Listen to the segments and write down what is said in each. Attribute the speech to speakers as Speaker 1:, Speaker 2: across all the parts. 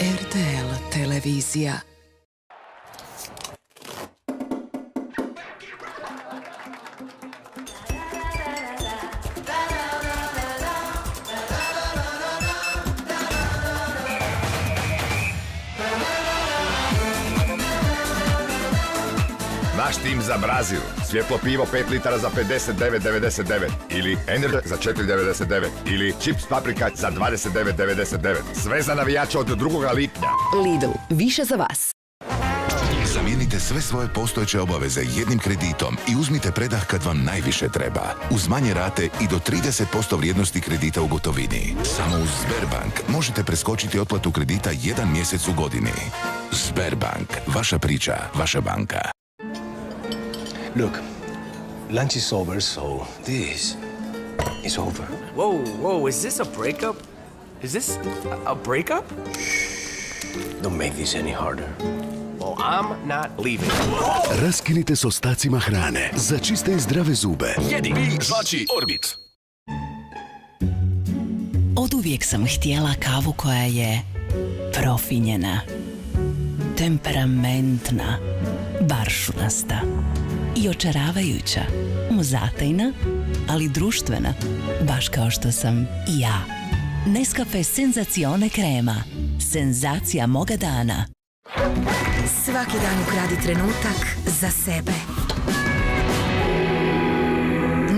Speaker 1: RTL televizija.
Speaker 2: Naš tim za Brazil. Svjetlo pivo 5 litara za 59,99. Ili Energy za 4,99. Ili Chips paprika za 29,99. Sve za navijače od 2. lipnja.
Speaker 1: Lidl, više za vas.
Speaker 3: Zamijenite sve svoje postojeće obaveze jednim kreditom i uzmite predah kad vam najviše treba. Uz manje rate i do 30% vrijednosti kredita u gotovini. Samo uz Sberbank možete preskočiti otplatu kredita 1 mjesec u godini. Sberbank, vaša priča, vaša banka.
Speaker 4: Look, lunch is over, so this is over.
Speaker 5: Whoa, is this a breakup? Is this a breakup?
Speaker 4: Don't make this any harder.
Speaker 5: Well, I'm not leaving.
Speaker 6: Raskinite s ostacima hrane za čiste i zdrave zube.
Speaker 3: Jedi, pi, žvači, Orbit.
Speaker 7: Oduvijek sam htjela kavu koja je profinjena, temperamentna, baršunasta i očaravajuća, mozatajna, ali društvena, baš kao što sam i ja. Nescafe Senzazione krema. Senzacija moga dana.
Speaker 8: Svaki dan ukradi trenutak za sebe.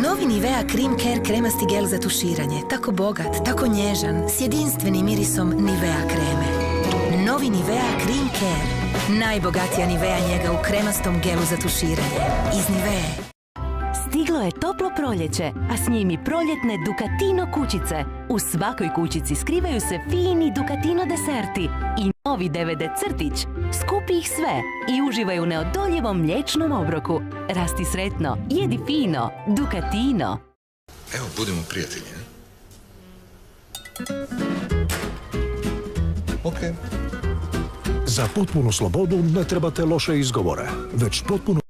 Speaker 8: Novi Nivea Cream Care kremasti gel za tuširanje. Tako bogat, tako nježan, s jedinstvenim mirisom Nivea kreme. Novi Nivea Cream Care. Najbogatija Nivea njega u kremastom gelu za tuširanje. Iz Nivee.
Speaker 9: Stiglo je toplo proljeće, a s njim i proljetne Ducatino kućice. U svakoj kućici skrivaju se fini Ducatino deserti i novi DVD crtić. Skupi ih sve i uživaj u neodoljivom mliječnom obroku. Rasti sretno, jedi fino. Ducatino.
Speaker 3: Evo, budemo prijatelji, ne?
Speaker 6: Okay. Za potpunu slobodu ne trebate loše izgovore, već potpuno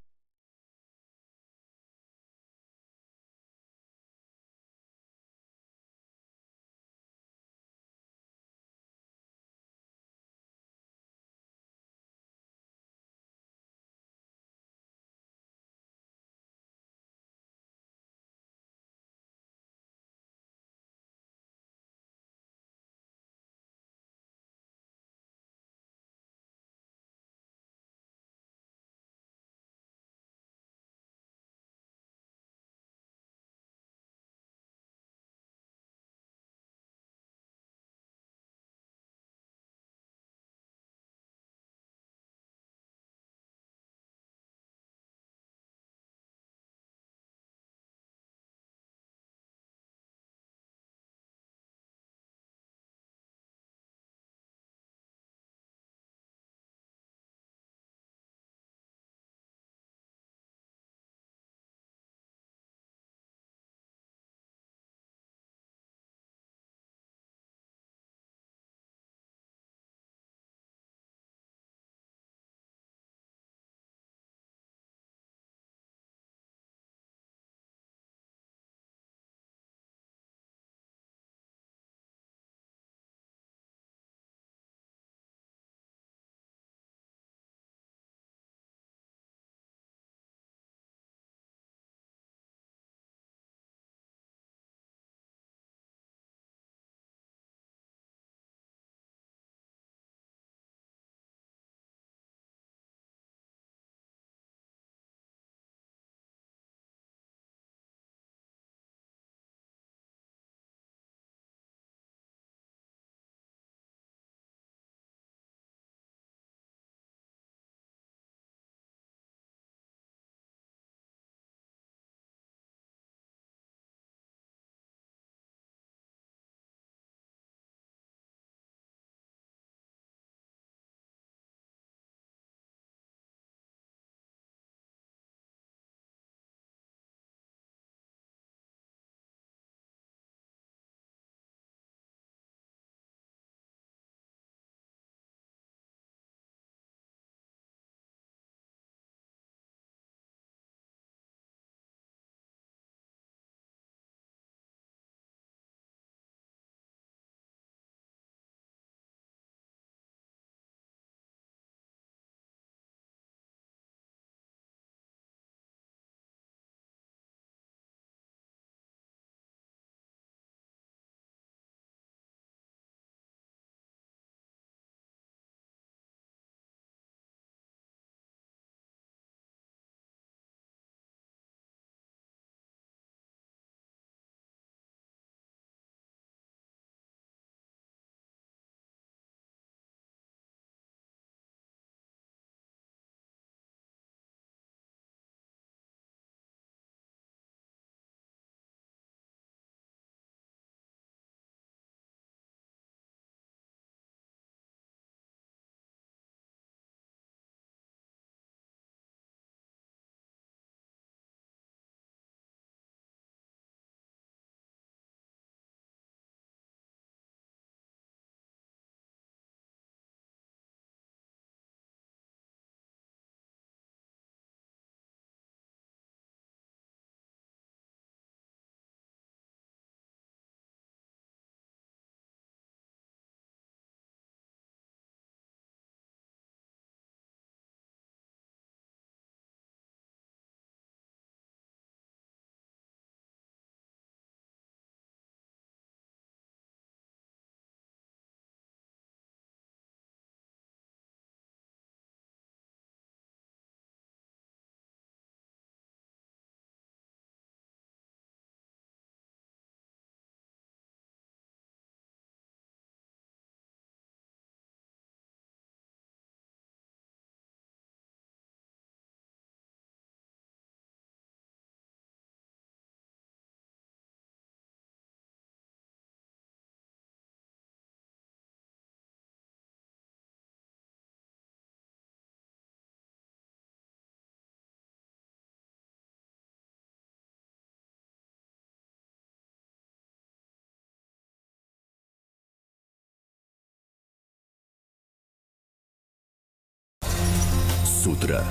Speaker 10: sutra.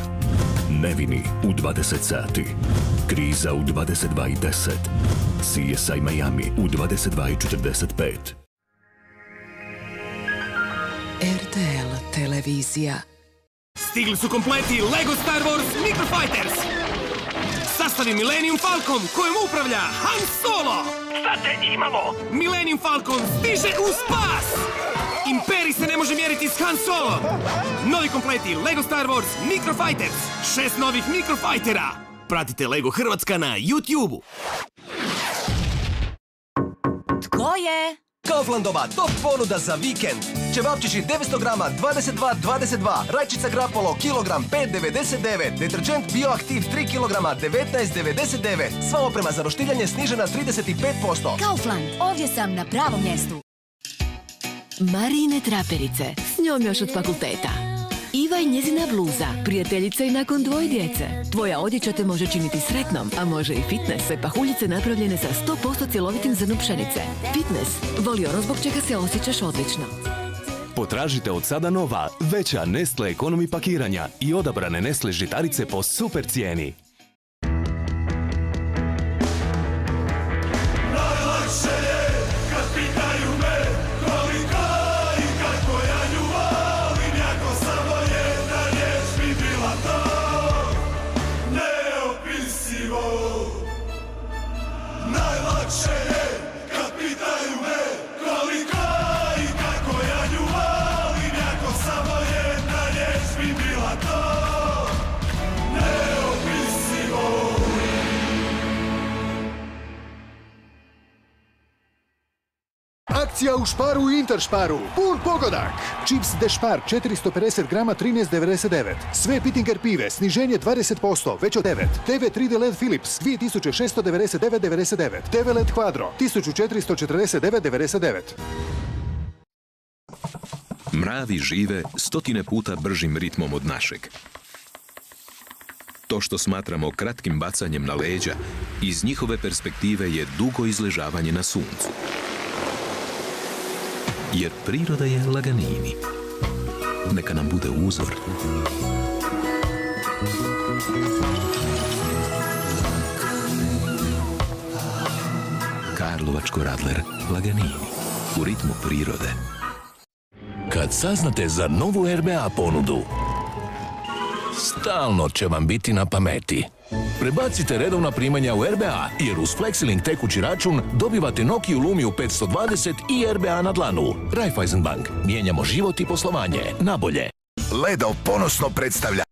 Speaker 10: Nevini u 20 sati. Kriza u 22:10. CSI Miami u 22:45.
Speaker 1: RTL televizija.
Speaker 5: Stigli su kompleti LEGO Star Wars Microfighters. Sastavi Millennium Falcon kojim upravlja Han Solo. Šta te imamo? Millennium Falcon stiže u spas. Imperij se ne može mjeriti s Han Solom. Novi kompleti LEGO Star Wars Microfighters. 6 novih Microfightera. Pratite LEGO Hrvatska na YouTube-u.
Speaker 11: Tko je?
Speaker 12: Kauflandova top ponuda za vikend. Čevapčići 900 grama 22,22, rajčica grapolo kilogram 5,99, deterđent Bioaktiv 3 kilograma 19,99. Sva oprema za roštiljanje snižena 35%.
Speaker 11: Kaufland, ovdje sam na pravom mjestu.
Speaker 9: Marine traperice, s njom još od fakulteta. Iva i njezina bluza, prijateljica i nakon 2 djece. Tvoja odjeća te može činiti sretnom, a može i fitness, sve pahuljice napravljene sa 100% cjelovitim zrnom pšenice. Fitness, voli ono zbog čega se osjećaš odlično.
Speaker 13: Potražite od sada nova, veća Nestle ekonomi pakiranja i odabrane Nestle žitarice po super cijeni.
Speaker 6: Akcija u Šparu i Interšparu. Pun pogodak. Čips Dešpar 450 grama 13,99. Sve Pittinger pive sniženje 20%, već od 9. TV 3D LED Philips 2699,99. TV LED Quadro 1449,99.
Speaker 14: Mravi žive 100 puta bržim ritmom od našeg. To što smatramo kratkim bacanjem na leđa, iz njihove perspektive je dugo izležavanje na suncu. Jer priroda je laganini. Neka nam bude uzor. Karlovačko Radler, laganini. U ritmu prirode.
Speaker 15: Kad saznate za novu RBA ponudu, stalno će vam biti na pameti. Prebacite redovna primanja u RBA, jer uz Flexilink tekući račun dobivate Nokia Lumia 520 i RBA na dlanu. Raiffeisenbank. Mijenjamo život i poslovanje. Nabolje.
Speaker 3: Ledo ponosno predstavlja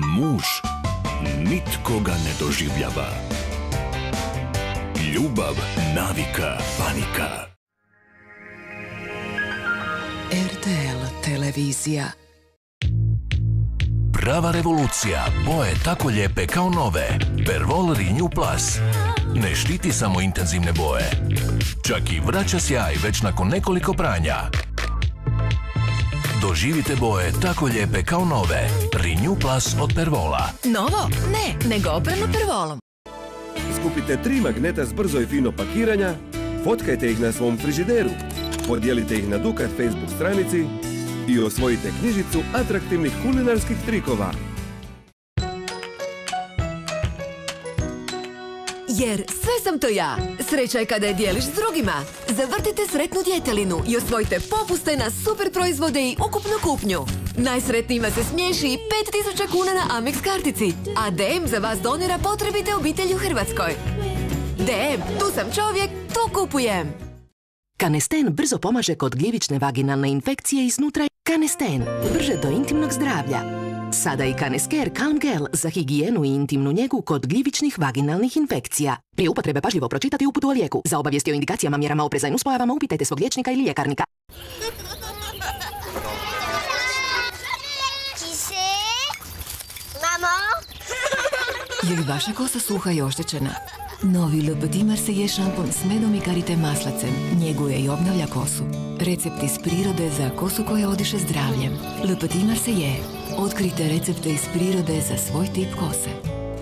Speaker 10: Muž nitko ga ne doživljava. Ljubav, navika, panika.
Speaker 1: RTL televizija.
Speaker 15: Prava revolucija, boje tako lijepe kao nove. Pervol Renew Plus. Ne štiti samo intenzivne boje. Čak i vraća sjaj već nakon nekoliko pranja. Doživite boje tako lijepe kao nove. Renew Plus od Pervola.
Speaker 11: Novo? Ne, nego oprano Pervolom.
Speaker 16: Skupite 3 magneta s brzo i fino pakiranja, fotkajte ih na svom frižideru, podijelite ih na Dukat Facebook stranici i osvojite knjižicu atraktivnih kulinarskih trikova.
Speaker 17: Jer sve sam to ja. Sreća je kada je dijeliš s drugima. Zavrtite sretnu djetelinu i osvojite popuste na super proizvode i ukupnu kupnju. Najsretnijima se smiješi i 5000 kuna na Amex kartici, a DM za vas donira potrebite obitelji u Hrvatskoj. DM, tu sam čovjek, tu kupujem.
Speaker 9: Canesten brzo pomaže kod gljivične vaginalne infekcije iznutra. Canesten, brže do intimnog zdravlja. Sada i Canescare Calm Gel za higijenu i intimnu njegu kod gljivičnih vaginalnih infekcija. Prije upotrebe pažljivo pročitati uputu o lijeku. Za obavijesti o indikacijama, mjerama opreza i nuspojavama upitajte svog liječnika ili ljekarnika.
Speaker 18: Mamo?
Speaker 17: Je li vaša kosa suha i oštećena? Novi Le Petit Marseillais šampon s medom i karité maslacem njeguje i obnavlja kosu. Recept iz prirode za kosu koja odiše zdravljem. Le Petit Marseillais. Otkrijte recepte iz prirode za svoj tip kose.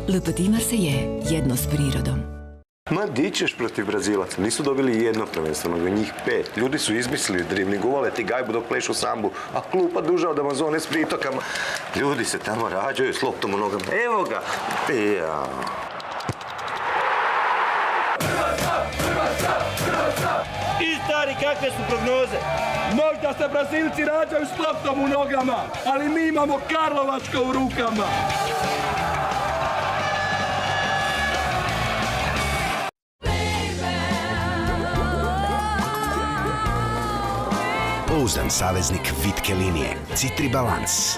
Speaker 17: Le Petit Marseillais. Jedno s prirodom.
Speaker 19: Ma di ćeš protiv Brazilaca? Nisu dobili jedno prvenstvo, nego njih 5. Ljudi su izmislili driblingovale ti gajbu dok plešu sambu, a klupa duža od Amazone s pritokama. Ljudi se tamo rađaju s loptom u nogama. Evo ga! Ja.
Speaker 20: I stari, kakve su prognoze? Možda se Brazilci rađaju s loptom u nogama, ali mi imamo Karlovačko u rukama.
Speaker 21: Pouzdan saveznik vitke linije. Citribalans.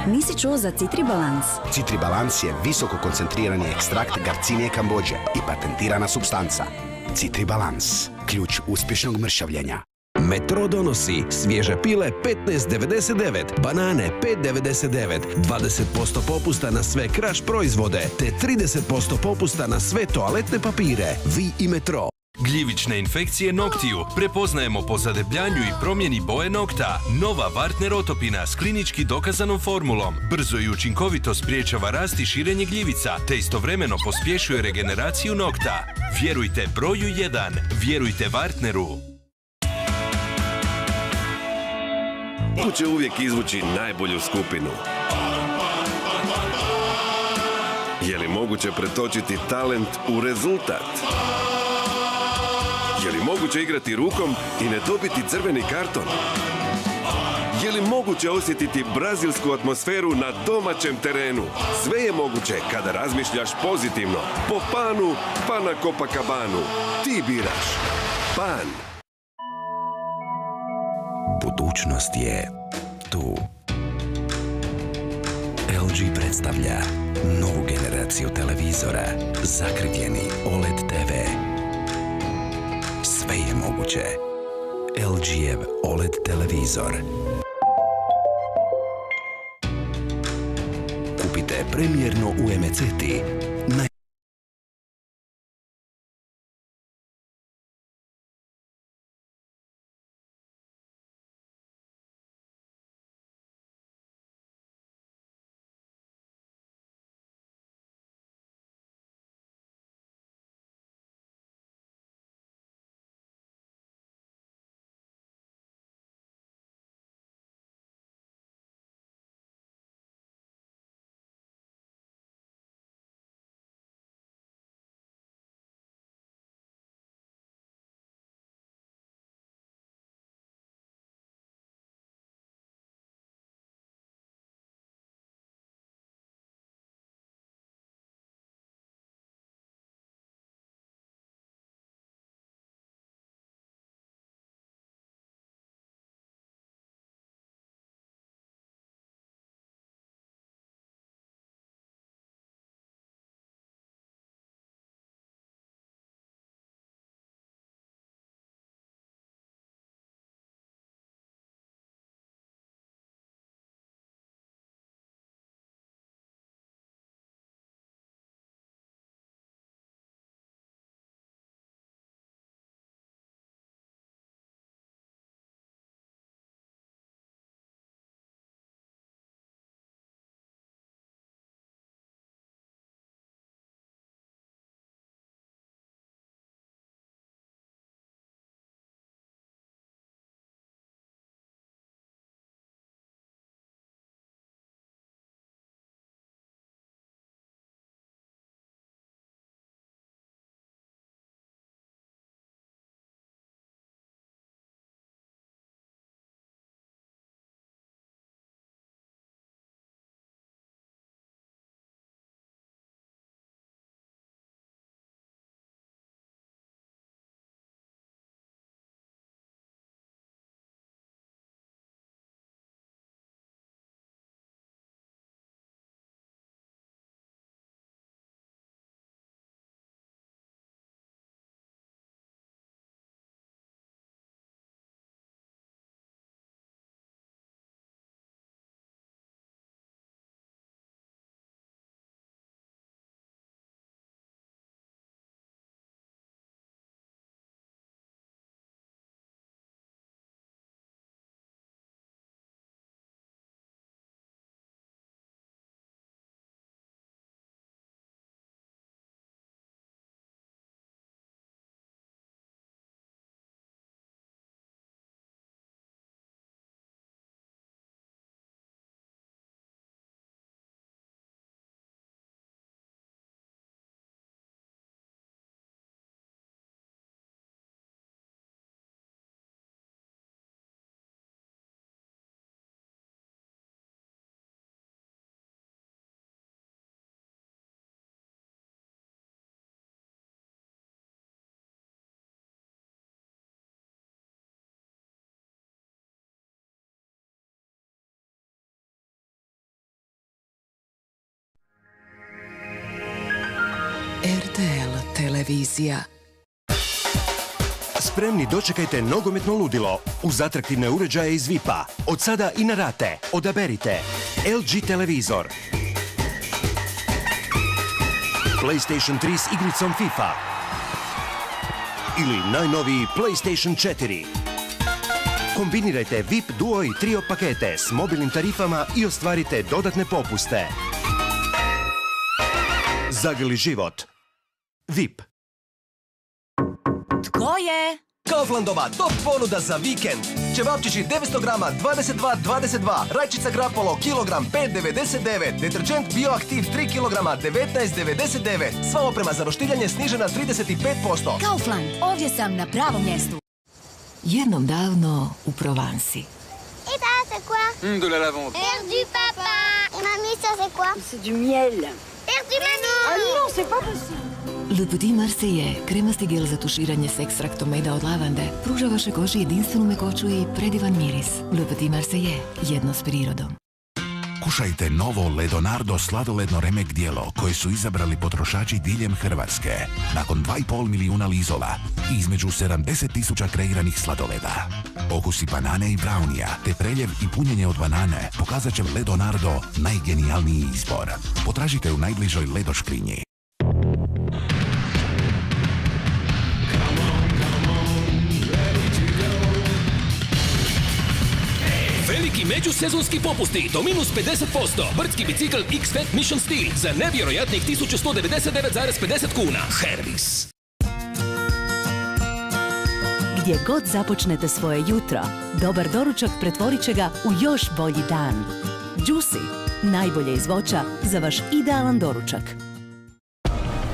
Speaker 22: Nisi čuo za Citribalans?
Speaker 21: Citribalans je visoko koncentrirani ekstrakt Garcinije Kambodže i patentirana supstanca. Citribalans. Ključ uspješnog mršavljenja.
Speaker 23: Metro donosi svježe pile 15,99, banane 5,99, 20% popusta na sve Crush proizvode, te 30% popusta na sve toaletne papire. Vi i Metro.
Speaker 24: Gljivične infekcije noktiju prepoznajemo po zadebljanju i promjeni boje nokta. Nova Wartner otopina s klinički dokazanom formulom brzo i učinkovito spriječava rast i širenje gljivica, te istovremeno pospješuje regeneraciju nokta. Vjerujte broju 1, vjerujte Wartneru.
Speaker 16: Tu će uvijek izvući najbolju skupinu. Je li moguće pretočiti talent u rezultat? Je li moguće igrati rukom i ne dobiti crveni karton? Je li moguće osjetiti brazilsku atmosferu na domaćem terenu? Sve je moguće kada razmišljaš pozitivno. Po Panu, pa na Copacabanu. Ti biraš. Pan.
Speaker 21: Budućnost je tu. LG predstavlja novu generaciju televizora. Zakrivljeni OLED TV. Sve je moguće. LG-ev OLED televizor. Kupite premijerno u Emeceti.
Speaker 1: RTL televizija.
Speaker 2: Spremni dočekajte nogometno ludilo uz atraktivne uređaje iz VIP-a. Od sada i na rate. Odaberite LG televizor, PlayStation 3 s igricom FIFA ili najnoviji PlayStation 4. Kombinirajte VIP, Duo i Trio pakete s mobilnim tarifama i ostvarite dodatne popuste. Zagrli život. VIP.
Speaker 11: Tko je?
Speaker 12: Kauflandova top ponuda za vikend. Ćevapčići 900 grama 22,22, rajčica Grapolo kilogram 5,99, deterđent Bioaktiv 3 kilograma 19,99. Sva oprema za roštiljanje snižena 35%.
Speaker 11: Kaufland, ovdje sam na pravom mjestu. Jednom davno u Provansi.
Speaker 4: Et ça, c'est quoi?
Speaker 7: De la lavande.
Speaker 4: Perdu, papa. Et mamie, ça, c'est quoi?
Speaker 7: C'est du miel.
Speaker 4: Perdu, mamie.
Speaker 7: Ah non, c'est pas possible.
Speaker 11: Le Petit Marseillais, kremasti gel za tuširanje s ekstraktom meda od lavande, pruža vašoj koži jedinstvenu mekoću i predivan miris. Le Petit Marseillais, jedno s prirodom.
Speaker 3: Kušajte novo Ledonardo sladoledno remek dijelo koje su izabrali potrošači diljem Hrvatske. Nakon 2,5 milijuna lizola i između 70.000 kreiranih sladoleda. Okusi banane i braunija, te preljev i punjenje od banane pokazat će Ledonardo najgenijalniji izbor. Potražite u najbližoj Ledo škrinji.
Speaker 18: Veliki međusezonski popusti do minus 50%. Brdski bicikl X-Fat Mission Steel za nevjerojatnih 1199,50 kuna. Hervis.
Speaker 9: Gdje god započnete svoje jutro, dobar doručak pretvorit će ga u još bolji dan. Juicy, najbolje iz voća za vaš idealan doručak.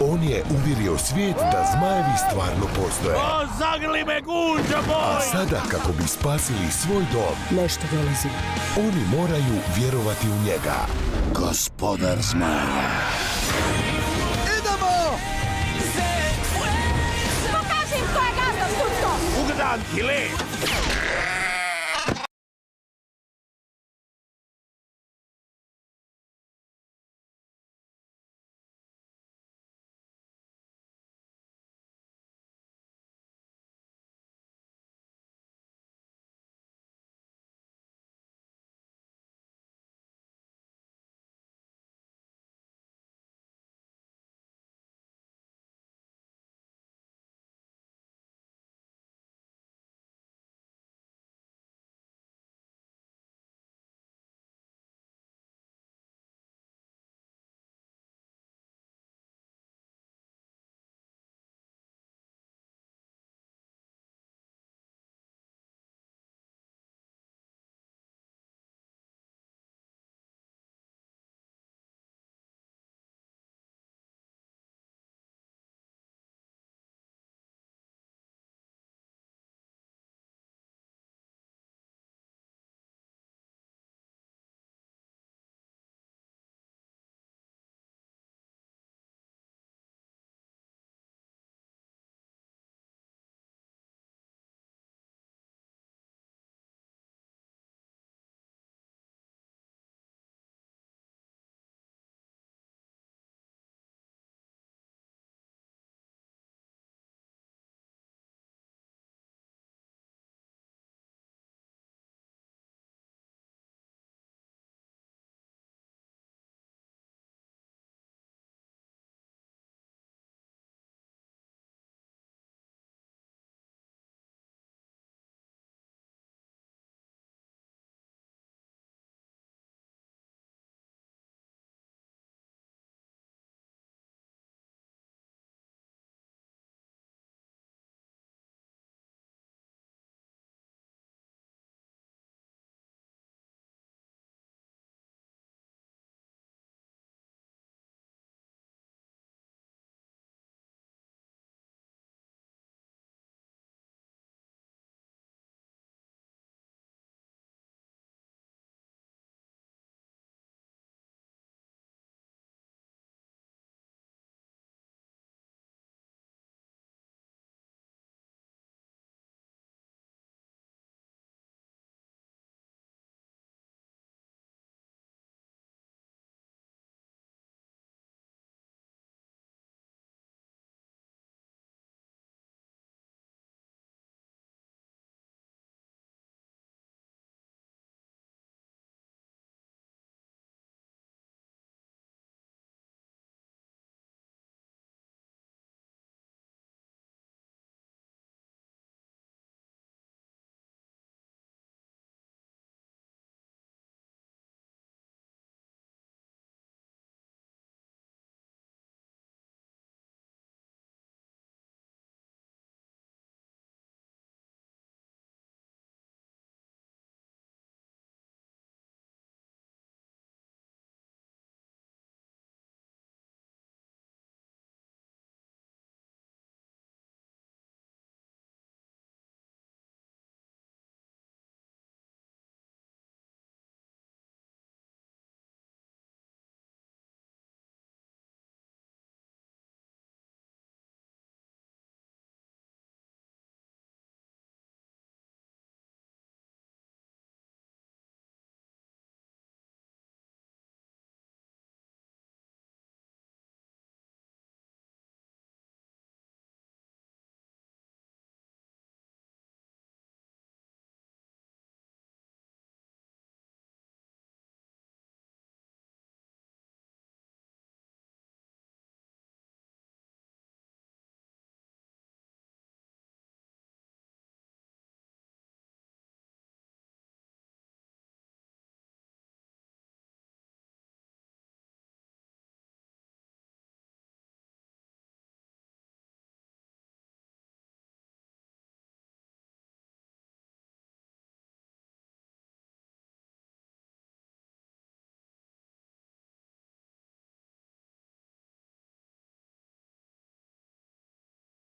Speaker 25: On je uvjerio svijet da zmajevi stvarno postoje.
Speaker 20: O, zagrli me guđa moj!
Speaker 25: A sada, kako bi spasili svoj dom,
Speaker 9: nešto dolazi.
Speaker 25: Oni moraju vjerovati u njega. Gospodar zmaja.
Speaker 20: Idemo!
Speaker 4: Pokaži im ko je gazda, Stuco!
Speaker 20: Ugadan ti led!